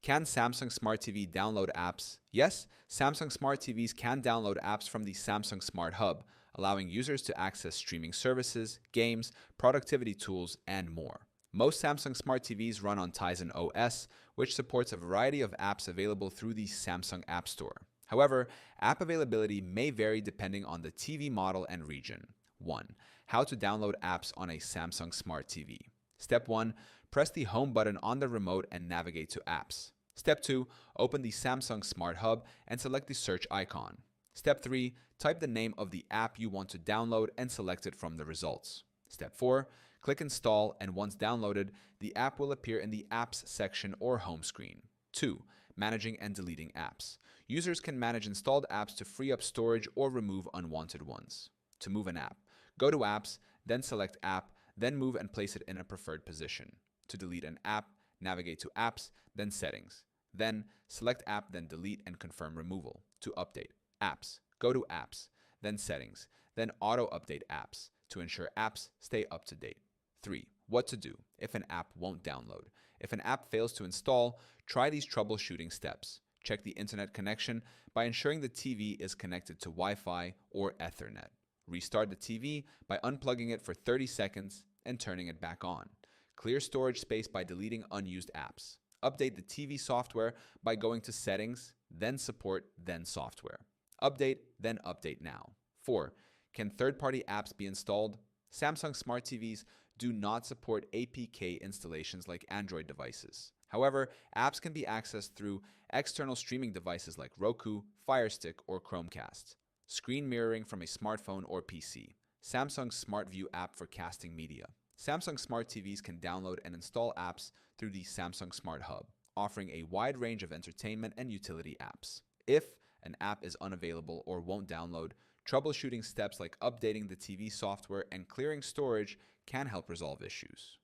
Can Samsung Smart TV download apps? Yes, Samsung Smart TVs can download apps from the Samsung Smart Hub, allowing users to access streaming services, games, productivity tools, and more. Most Samsung Smart TVs run on Tizen OS, which supports a variety of apps available through the Samsung App Store. However, app availability may vary depending on the TV model and region. 1. How to download apps on a Samsung Smart TV. Step 1. Press the Home button on the remote and navigate to Apps. Step 2. Open the Samsung Smart Hub and select the search icon. Step 3. Type the name of the app you want to download and select it from the results. Step 4. Click Install, and once downloaded, the app will appear in the Apps section or home screen. 2. Managing and deleting apps. Users can manage installed apps to free up storage or remove unwanted ones. To move an app, go to Apps, then select App, then move and place it in a preferred position. To delete an app, navigate to Apps, then Settings. Then select App, then delete and confirm removal. To update, Apps, go to Apps, then Settings, then Auto Update Apps to ensure apps stay up to date. 3. What to do if an app won't download. If an app fails to install, try these troubleshooting steps. Check the internet connection by ensuring the TV is connected to Wi-Fi or Ethernet. Restart the TV by unplugging it for 30 seconds and turning it back on. Clear storage space by deleting unused apps. Update the TV software by going to Settings, then Support, then Software. Update, then Update Now. 4. Can third-party apps be installed? Samsung Smart TVs do not support APK installations like Android devices. However, apps can be accessed through external streaming devices like Roku, Fire Stick, or Chromecast. Screen mirroring from a smartphone or PC. Samsung Smart View app for casting media. Samsung Smart TVs can download and install apps through the Samsung Smart Hub, offering a wide range of entertainment and utility apps. If an app is unavailable or won't download, troubleshooting steps like updating the TV software and clearing storage can help resolve issues.